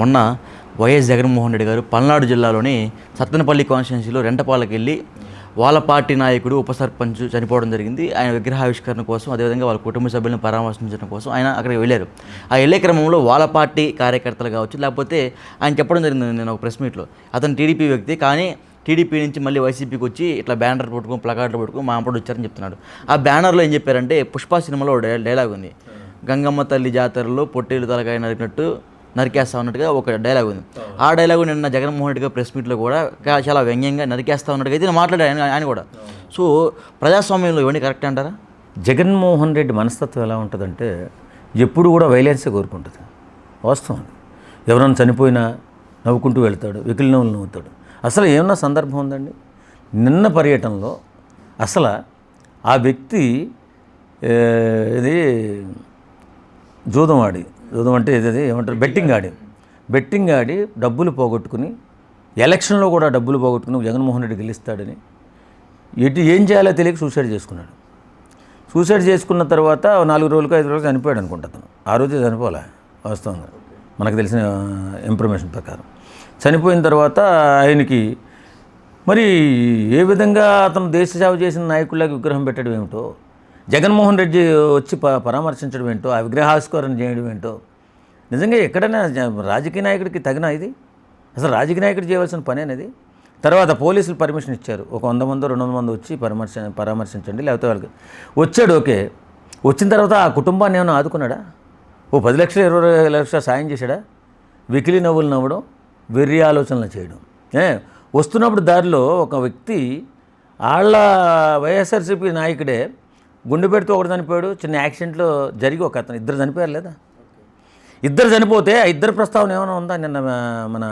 మొన్న వైఎస్ జగన్మోహన్ రెడ్డి గారు పల్నాడు జిల్లాలోని సత్తెనపల్లి కాన్స్టిట్యున్సీలో రెంటపాలకి వెళ్ళి వాళ్ళ పార్టీ నాయకుడు ఉప సర్పంచ్ చనిపోవడం జరిగింది. ఆయన విగ్రహావిష్కరణ కోసం, అదేవిధంగా వాళ్ళ కుటుంబ సభ్యులను పరామర్శించడం కోసం ఆయన అక్కడికి వెళ్ళారు. ఆ వెళ్ళే క్రమంలో వాళ్ళ పార్టీ కార్యకర్తలు కావచ్చు, లేకపోతే ఆయన చెప్పడం జరిగింది నేను ఒక ప్రెస్ మీట్లో, అతను టీడీపీ వ్యక్తి కానీ టీడీపీ నుంచి మళ్ళీ వైసీపీకి వచ్చి ఇట్లా బ్యానర్ పట్టుకుని ప్లకార్డులు పట్టుకుని మా అప్పుడు వచ్చారని చెప్తున్నాడు. ఆ బ్యానర్లో ఏం చెప్పారంటే, పుష్ప సినిమాలో డైలాగ్ ఉంది, గంగమ్మ తల్లి జాతరలో పొట్టేలు తలకాయ నరికినట్టు నరికేస్తా ఉన్నట్టుగా ఒక డైలాగ్ ఉంది. ఆ డైలాగు నిన్న జగన్మోహన్ రెడ్డి గారు ప్రెస్ మీట్లో కూడా చాలా వ్యంగ్యంగా నరికేస్తా ఉన్నట్టుగా అయితే మాట్లాడారు ఆయన కూడా. సో ప్రజాస్వామ్యంలో ఇవన్నీ కరెక్ట్ అంటారా? జగన్మోహన్ రెడ్డి మనస్తత్వం ఎలా ఉంటుందంటే ఎప్పుడు కూడా వైలెన్సే కోరుకుంటుంది. వాస్తవం. ఎవరైనా చనిపోయినా నవ్వుకుంటూ వెళ్తాడు, వెకిలి నవ్వులు నవ్వుతాడు. అసలు ఏమన్నా సందర్భం ఉందండి? నిన్న పర్యటనలో అసలు ఆ వ్యక్తి ఇది జూదం అంటే ఇది ఏమంటారు, బెట్టింగ్ ఆడి డబ్బులు పోగొట్టుకుని ఎలక్షన్లో కూడా డబ్బులు పోగొట్టుకుని జగన్మోహన్ రెడ్డి గెలుస్తాడని ఏం చేయాలో తెలియక సూసైడ్ చేసుకున్న తర్వాత 4 రోజులకు 5 రోజులకు చనిపోయాడు అనుకుంటా. అతను ఆ రోజే చనిపోలే వాస్తవంగా మనకు తెలిసిన ఇన్ఫర్మేషన్ ప్రకారం. చనిపోయిన తర్వాత ఆయనకి మరి ఏ విధంగా అతను దేశ సేవ చేసిన నాయకుల్లాగా విగ్రహం పెట్టడం ఏమిటో, జగన్మోహన్ రెడ్డి వచ్చి పరామర్శించడం ఏంటో, ఆ విగ్రహావిష్కరణ చేయడం ఏంటో, నిజంగా ఎక్కడైనా రాజకీయ నాయకుడికి తగిన ఇది? అసలు రాజకీయ నాయకుడు చేయవలసిన పని అనేది. తర్వాత పోలీసులు పర్మిషన్ ఇచ్చారు, ఒక 100 మందో 200 మంది వచ్చి పరామర్శించండి, లేకపోతే వాళ్ళకి వచ్చాడు. ఓకే, వచ్చిన తర్వాత ఆ కుటుంబాన్ని ఏమైనా ఆదుకున్నాడా? ఓ 10 లక్షలు 20 లక్షలు సాయం చేశాడా? వెకిలి నవ్వులు నవ్వడం, వెర్రి ఆలోచనలు చేయడం. వస్తున్నప్పుడు దారిలో ఒక వ్యక్తి వాళ్ళ వైఎస్ఆర్సీపీ నాయకుడే గుండె పెడితే ఒకటి చనిపోయాడు. చిన్న యాక్సిడెంట్లో జరిగి ఒక అతను 2 చనిపోయారు లేదా? 2 చనిపోతే ఆ 2 ప్రస్తావన ఏమైనా ఉందా నిన్న మన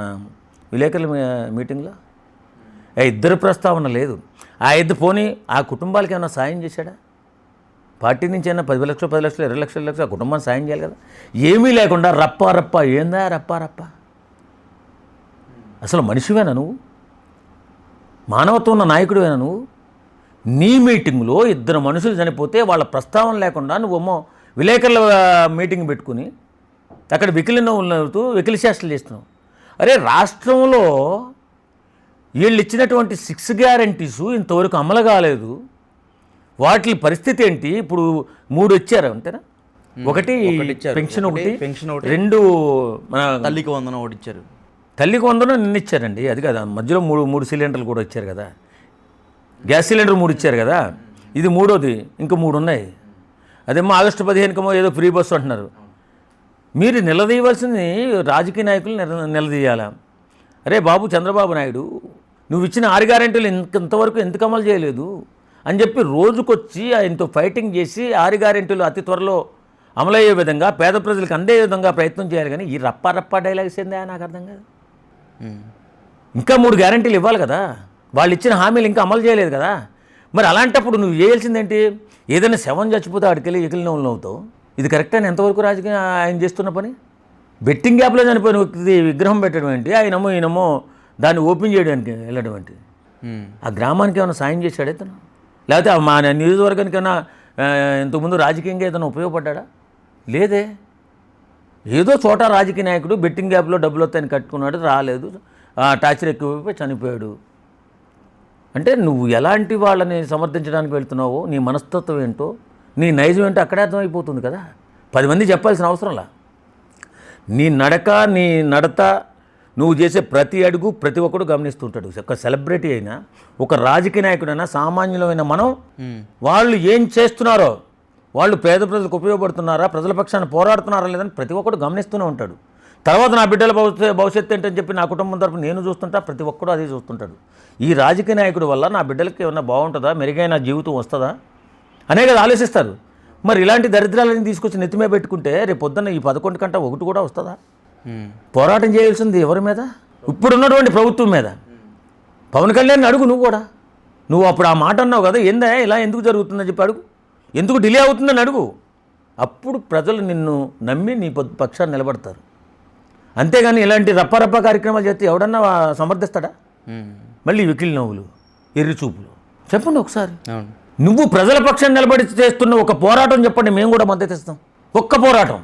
విలేకరుల మీటింగ్లో? 2 ప్రస్తావన లేదు. ఆ 2 పోనీ ఆ కుటుంబాలకి ఏమైనా సాయం చేశాడా? పార్టీ నుంచి అయినా 10 లక్షలు 20 లక్షలు ఆ కుటుంబాన్ని సాయం చేయాలి కదా. ఏమీ లేకుండా రప్ప ఏందా రప్ప? అసలు మనిషివేనా నువ్వు? మానవత్వం ఉన్న నాయకుడివేనా నువ్వు? నీ మీటింగ్లో 2 మనుషులు చనిపోతే వాళ్ళ ప్రస్తావన లేకుండా నువ్వేమో విలేకరుల మీటింగ్ పెట్టుకుని అక్కడ వెకిలి నవ్వులు నవ్వుతూ వెకిలి చేష్టలు చేస్తున్నావు. అరే, రాష్ట్రంలో వీళ్ళు ఇచ్చినటువంటి 6 గ్యారంటీసు ఇంతవరకు అమలు కాలేదు. వాటి పరిస్థితి ఏంటి? ఇప్పుడు 3 ఇచ్చారు అంతేనా? ఒకటి పెన్షన్, ఒకటి 2 మన తల్లికి వందనం ఒకటి ఇచ్చారు. తల్లికి వందనం నిన్న ఇచ్చారండి, అది కదా. మధ్యలో 3 సిలిండర్లు కూడా ఇచ్చారు కదా. గ్యాస్ సిలిండర్ 3 ఇచ్చారు కదా, ఇది 3వది. ఇంకా 3 ఉన్నాయి. అదేమో ఆగస్టు 15కమో ఏదో ఫ్రీ బస్సు అంటున్నారు. మీరు నిలదీయవలసింది రాజకీయ నాయకులు నిలదీయాలా? అరే బాబు చంద్రబాబు నాయుడు, నువ్వు ఇచ్చిన 6 గ్యారెంటీలు ఇంతవరకు ఎందుకు అమలు చేయలేదు అని చెప్పి రోజుకొచ్చి ఆయనతో ఫైటింగ్ చేసి 6 గ్యారెంటీలు అతి త్వరలో అమలయ్యే విధంగా పేద ప్రజలకు అందే విధంగా ప్రయత్నం చేయాలి. కానీ ఈ రప్ప డైలాగ్స్ ఏందా నాకు అర్థం కాదు. ఇంకా 3 గ్యారెంటీలు ఇవ్వాలి కదా, వాళ్ళు ఇచ్చిన హామీలు ఇంకా అమలు చేయలేదు కదా. మరి అలాంటప్పుడు నువ్వు చేయాల్సిందేంటి? ఏదైనా శవం చచ్చిపోతే ఆడికెళ్ళి ఎకిలి నవ్వులు అవుతావు. ఇది కరెక్ట్ అని ఎంతవరకు రాజకీయ ఆయన చేస్తున్న పని? బెట్టింగ్ యాప్లో చనిపోయిన వ్యక్తి విగ్రహం పెట్టడం ఏంటి? ఈయనమో దాన్ని ఓపెన్ చేయడానికి వెళ్ళడం ఏంటి? ఆ గ్రామానికి ఏమైనా సాయం చేశాడు ఇతను? లేకపోతే మా నియోజకవర్గానికి ఏమైనా ఇంతకుముందు రాజకీయంగా ఏదైనా ఉపయోగపడ్డా? లేదే. ఏదో చోట రాజకీయ నాయకుడు బెట్టింగ్ యాప్లో డబ్బులు వస్తాయని కట్టుకున్నాడు, రాలేదు, టార్చర్ ఎక్కువైపోయి చనిపోయాడు. అంటే నువ్వు ఎలాంటి వాళ్ళని సమర్థించడానికి వెళ్తున్నావో, నీ మనస్తత్వం ఏంటో, నీ నైజం ఏంటో అక్కడే అర్థమైపోతుంది కదా. 10 మంది చెప్పాల్సిన అవసరంలా. నీ నడత నువ్వు చేసే ప్రతి అడుగు ప్రతి ఒక్కడు గమనిస్తుంటాడు. ఒక సెలబ్రిటీ అయినా, ఒక రాజకీయ నాయకుడైనా, సామాన్యులమైన మనం వాళ్ళు ఏం చేస్తున్నారో, వాళ్ళు పేద ప్రజలకు ఉపయోగపడుతున్నారా, ప్రజల పక్షాన్ని పోరాడుతున్నారా లేదని ప్రతి ఒక్కడు గమనిస్తూనే ఉంటాడు. తర్వాత నా బిడ్డల భవిష్యత్తు ఏంటని చెప్పి నా కుటుంబం తరపున నేను చూస్తుంటా, ప్రతి ఒక్కడు అదే చూస్తుంటాడు. ఈ రాజకీయ నాయకుడి వల్ల నా బిడ్డలకి ఏమన్నా బాగుంటుందా, మెరుగైన జీవితం వస్తుందా అనే కదా ఆలోచిస్తారు. మరి ఇలాంటి దరిద్రాలని తీసుకొచ్చి నెత్తిమే పెట్టుకుంటే రేపు పొద్దున్న ఈ 11 కంటే 1 కూడా వస్తుందా? పోరాటం చేయాల్సింది ఎవరి మీద? ఇప్పుడున్నటువంటి ప్రభుత్వం మీద. పవన్ కళ్యాణ్ అడుగు, నువ్వు కూడా. నువ్వు అప్పుడు ఆ మాట అన్నావు కదా, ఏందా ఇలా ఎందుకు జరుగుతుందని చెప్పి అడుగు, ఎందుకు డిలే అవుతుందని అడుగు. అప్పుడు ప్రజలు నిన్ను నమ్మి నీ పక్షాన్ని నిలబడతారు. అంతేగాని ఇలాంటి రప్ప కార్యక్రమాలు చేస్తే ఎవడన్నా సమర్థిస్తాడా? మళ్ళీ వెకిలి నవ్వులు, ఎర్రి చూపులు. చెప్పండి ఒకసారి, నువ్వు ప్రజల పక్షాన్ని నిలబడి చేస్తున్న ఒక పోరాటం చెప్పండి, మేము కూడా మద్దతు ఇస్తాం. ఒక్క పోరాటం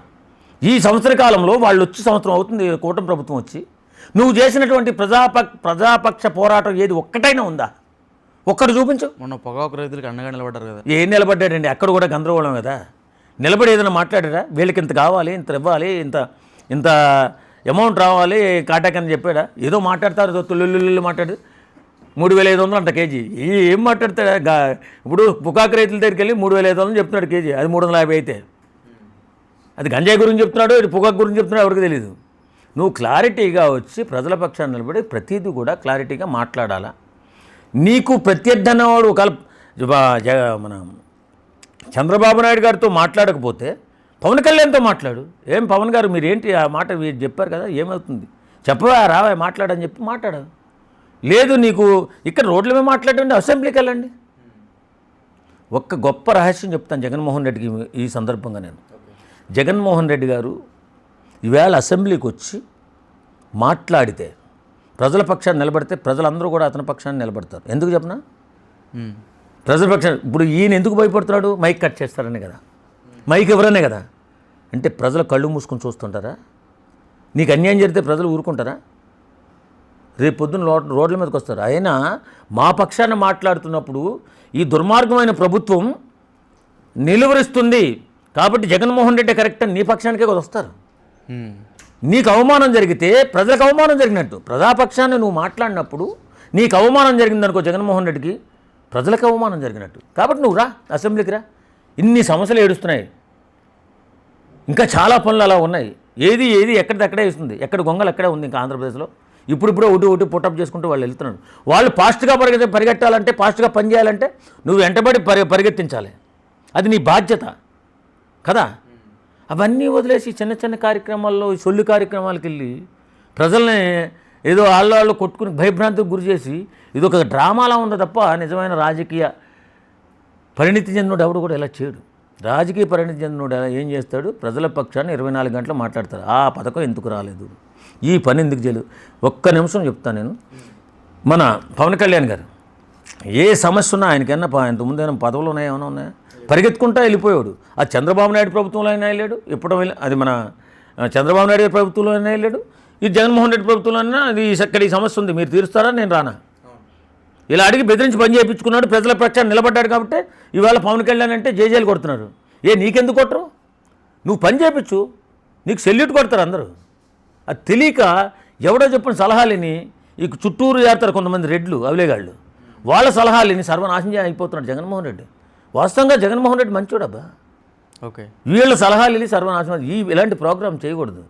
ఈ సంవత్సర కాలంలో వాళ్ళు వచ్చి సంవత్సరం అవుతుంది కూటమి ప్రభుత్వం వచ్చి, నువ్వు చేసినటువంటి ప్రజాపక్ష పోరాటం ఏది ఒక్కటైనా ఉందా? ఒక్కటి చూపించు. మొన్న పొగాకు రైతులకు అండగా నిలబడ్డారు కదా. ఏం నిలబడ్డాడండి? అక్కడ కూడా గందరగోళం కదా. నిలబడి ఏదైనా మాట్లాడారా? వీళ్ళకి ఇంత కావాలి, ఇంత ఇవ్వాలి, ఇంత అమౌంట్ రావాలి కాటాకని చెప్పాడా? ఏదో మాట్లాడతారు, తొల్లు మాట్లాడు. 3,500 అంట కేజీ. ఏం మాట్లాడతాడా? ఇప్పుడు పొగాకు రైతుల దగ్గరికి వెళ్ళి 3,500 చెప్తున్నాడు కేజీ, అది 350 అయితే. అది గంజాయి గురించి చెప్తున్నాడు, ఇది పొగాకు గురించి చెప్తున్నాడు, ఎవరికి తెలియదు. నువ్వు క్లారిటీగా వచ్చి ప్రజల పక్షాన్ని నిలబడి ప్రతిదీ కూడా క్లారిటీగా మాట్లాడాలా. నీకు ప్రత్యర్థి అన్నవాడు మన చంద్రబాబు నాయుడు గారితో మాట్లాడకపోతే పవన్ కళ్యాణ్తో మాట్లాడు. ఏం పవన్ గారు మీరేంటి ఆ మాట మీరు చెప్పారు కదా, ఏమవుతుంది చెప్పవా, రావా మాట్లాడని చెప్పి మాట్లాడు. లేదు నీకు ఇక్కడ రోడ్ల మీద మాట్లాడండి, అసెంబ్లీకి వెళ్ళండి. ఒక్క గొప్ప రహస్యం చెప్తాను జగన్మోహన్ రెడ్డికి ఈ సందర్భంగా. నేను జగన్మోహన్ రెడ్డి గారు ఈవేళ అసెంబ్లీకి వచ్చి మాట్లాడితే, ప్రజల పక్షాన్ని నిలబడితే ప్రజలందరూ కూడా అతని పక్షాన్ని నిలబడతారు. ఎందుకు చెప్పనా? ప్రజల పక్షాన్ని. ఇప్పుడు ఈయన ఎందుకు భయపడుతున్నాడు? మైక్ కట్ చేస్తారనే కదా, మైక్ ఎవరనే కదా. అంటే ప్రజలు కళ్ళు మూసుకొని చూస్తుంటారా? నీకు అన్యాయం జరిగితే ప్రజలు ఊరుకుంటారా? రేపు పొద్దున్న రోడ్ల మీదకి వస్తారు. అయినా మా పక్షాన్ని మాట్లాడుతున్నప్పుడు ఈ దుర్మార్గమైన ప్రభుత్వం నిలువరిస్తుంది కాబట్టి జగన్మోహన్ రెడ్డి కరెక్ట్ అని నీ పక్షానికే కదా వస్తారు. నీకు అవమానం జరిగితే ప్రజలకు అవమానం జరిగినట్టు. ప్రజాపక్షాన్ని నువ్వు మాట్లాడినప్పుడు నీకు అవమానం జరిగిందనుకో జగన్మోహన్ రెడ్డికి, ప్రజలకు అవమానం జరిగినట్టు. కాబట్టి నువ్వు రా, అసెంబ్లీకి రా. ఇన్ని సమస్యలు ఏడుస్తున్నాయి, ఇంకా చాలా పనులు అలా ఉన్నాయి. ఏది ఎక్కడిదక్కడే ఇస్తుంది, ఎక్కడ గొంగలు అక్కడే ఉంది. ఇంకా ఆంధ్రప్రదేశ్లో ఇప్పుడిప్పుడే ఒకటి పుట్టప్ చేసుకుంటూ వాళ్ళు వెళ్తున్నాడు. వాళ్ళు ఫాస్ట్గా పరిగెట్టాలంటే, ఫాస్ట్గా పని చేయాలంటే నువ్వు వెంటబడి పరిగెత్తించాలి. అది నీ బాధ్యత కదా. అవన్నీ వదిలేసి చిన్న చిన్న కార్యక్రమాల్లో, సొల్లు కార్యక్రమాలకు వెళ్ళి ప్రజల్ని ఏదో వాళ్ళు కొట్టుకుని భయభ్రాంతికి గురి చేసి ఇది ఒక డ్రామాలా ఉంది తప్ప నిజమైన రాజకీయ పరిణితి చెందినోడు ఎవడు కూడా ఇలా చేయడు. రాజకీయ పరిణితి చెందినోడు ఏం చేస్తాడు? ప్రజల పక్షాన్ని 24 గంటలు మాట్లాడతారు. ఆ పథకం ఎందుకు రాలేదు, ఈ పని ఎందుకు చేయలేదు. ఒక్క నిమిషం చెప్తాను నేను. మన పవన్ కళ్యాణ్ గారు ఏ సమస్య ఉన్నా ఆయనకన్నా ఇంతకుముందు ఏమైనా పదవులు ఉన్నాయా, ఏమైనా ఉన్నాయా? పరిగెత్తుకుంటా వెళ్ళిపోయాడు. అది చంద్రబాబు నాయుడు ప్రభుత్వంలో అయినా వెళ్ళాడు, ఇప్పుడు అది మన చంద్రబాబు నాయుడు గారి ప్రభుత్వంలో అయినా వెళ్ళాడు, ఇది జగన్మోహన్ రెడ్డి ప్రభుత్వంలో అయినా అది ఇక్కడ ఈ సమస్య ఉంది, మీరు తీరుస్తారా, నేను రానా, ఇలా అడిగి బెదిరించి పని చేయించుకున్నాడు. ప్రజల పక్షాన్ని నిలబడ్డాడు కాబట్టి ఇవాళ పవన్ కళ్యాణ్ అంటే జేజేలు కొడుతున్నారు. నీకెందుకు కొట్టరు? నువ్వు పని చేయించు, నీకు సెల్యూట్ కొడతారు అందరూ. అది తెలియక ఎవడో చెప్పిన సలహాలని ఈ చుట్టూరు చేస్తారు కొంతమంది రెడ్లు, అవిలేగాళ్ళు. వాళ్ళ సలహాలని సర్వనాశనం అయిపోతున్నాడు జగన్మోహన్ రెడ్డి. వాస్తవంగా జగన్మోహన్ రెడ్డి మంచోడబ్బా. ఓకే, వీళ్ళ సలహాలు సర్వనాశనం. ఇలాంటి ప్రోగ్రాం చేయకూడదు.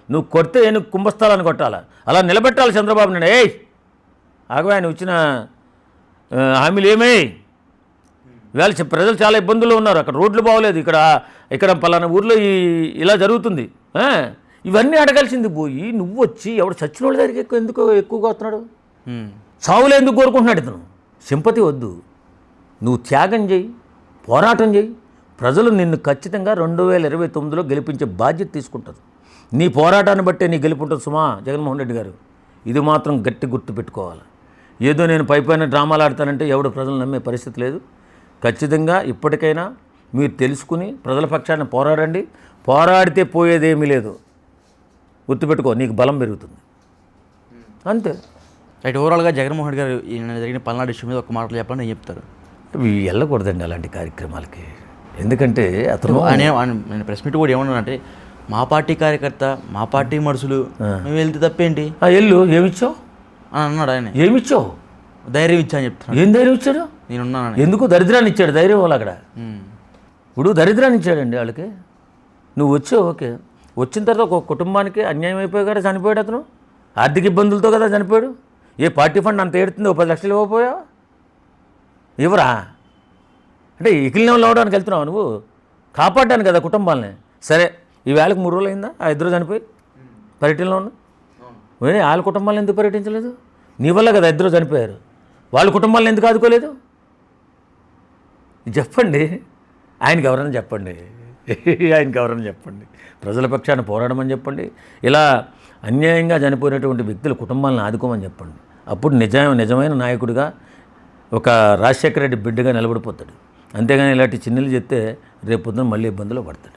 నువ్వు కొడితే నువ్వు కుంభస్థలాన్ని కొట్టాలా, అలా నిలబెట్టాలి చంద్రబాబు నాయుడు. ఆగవా, ఆయన ఇచ్చిన హామీలు ఏమై ఇవాళ ప్రజలు చాలా ఇబ్బందుల్లో ఉన్నారు. అక్కడ రోడ్లు బాగోలేదు, ఇక్కడ పలానా ఊర్లో ఇలా జరుగుతుంది. ఇవన్నీ అడగాల్సింది పోయి నువ్వు వచ్చి ఎవడు చచ్చిన వాళ్ళ దగ్గరికి ఎందుకు ఎక్కువగా వస్తున్నాడు? చావులు ఎందుకు కోరుకుంటున్నాడు ఇతను? సింపతి వద్దు, నువ్వు త్యాగం చేయి, పోరాటం చేయి. ప్రజలు నిన్ను ఖచ్చితంగా 2029లో గెలిపించే బాధ్యత తీసుకుంటారు. నీ పోరాటాన్ని బట్టే నీ గెలుపుంటుంది సుమా జగన్మోహన్ రెడ్డి గారు. ఇది మాత్రం గట్టి గుర్తు పెట్టుకోవాలి. ఏదో నేను పైపైన డ్రామాలు ఆడతానంటే ఎవడు ప్రజలు నమ్మే పరిస్థితి లేదు. ఖచ్చితంగా ఇప్పటికైనా మీరు తెలుసుకుని ప్రజల పక్షాన్ని పోరాడండి. పోరాడితే పోయేదేమీ లేదు, గుర్తుపెట్టుకో, నీకు బలం పెరుగుతుంది, అంతే. రైట్. ఓవరాల్గా జగన్మోహన్ రెడ్డి గారు జరిగిన పల్నాడు ఇష్యూ మీద ఒక మాటలు చెప్పాలని నేను చెప్తారు. వెళ్ళకూడదండి అలాంటి కార్యక్రమాలకి. ఎందుకంటే అతను నేను ప్రెస్ మీట్ కూడా ఏమన్నానంటే, మా పార్టీ కార్యకర్త, మా పార్టీ మనుషులు, మేము వెళ్తే తప్పేంటి, వెళ్ళు, ఏమిచ్చావు అని అన్నాడు ఆయన. ఏమిచ్చావు? ధైర్యం ఇచ్చా అని చెప్తున్నాను. ఏం ధైర్యం ఇచ్చాడు? నేనున్నాను. ఎందుకు? దరిద్రాన్ని ఇచ్చాడు ధైర్యం వాళ్ళు అక్కడ. ఇప్పుడు దరిద్రాన్ని ఇచ్చాడండి వాళ్ళకి. నువ్వు వచ్చావు, ఓకే, వచ్చిన తర్వాత ఒక కుటుంబానికి అన్యాయం అయిపోయి కదా చనిపోయాడు అతను. ఆర్థిక ఇబ్బందులతో కదా చనిపోయాడు. ఏ పార్టీ ఫండ్ అంత ఏడుతుంది, 10 లక్షలు ఇవ్వకపోయావా? ఇవ్వరా? అంటే ఇకిలినంలో అవడానికి వెళ్తున్నావు నువ్వు, కాపాడ్డాను కదా కుటుంబాలని. సరే, ఈ వేళకు 3 రోజులు అయిందా ఆ ఇద్దరు చనిపోయి పర్యటనలో ఉన్నా? వాళ్ళ కుటుంబాలను ఎందుకు పర్యటించలేదు? నీ వల్ల కదా ఇద్దరు చనిపోయారు. వాళ్ళ కుటుంబాలను ఎందుకు ఆదుకోలేదు? చెప్పండి, ఆయనకి ఎవరైనా చెప్పండి, ఆయనకి ఎవరైనా చెప్పండి. ప్రజల పక్షాన్ని పోరాడమని చెప్పండి. ఇలా అన్యాయంగా చనిపోయినటువంటి వ్యక్తుల కుటుంబాలను ఆదుకోమని చెప్పండి. అప్పుడు నిజమైన నాయకుడిగా ఒక రాజశేఖర రెడ్డి బిడ్డగా నిలబడిపోతాడు. అంతేగాని ఇలాంటి చిన్నలు చెప్తే రేపు పొద్దున మళ్ళీ ఇబ్బందులు పడతాడు.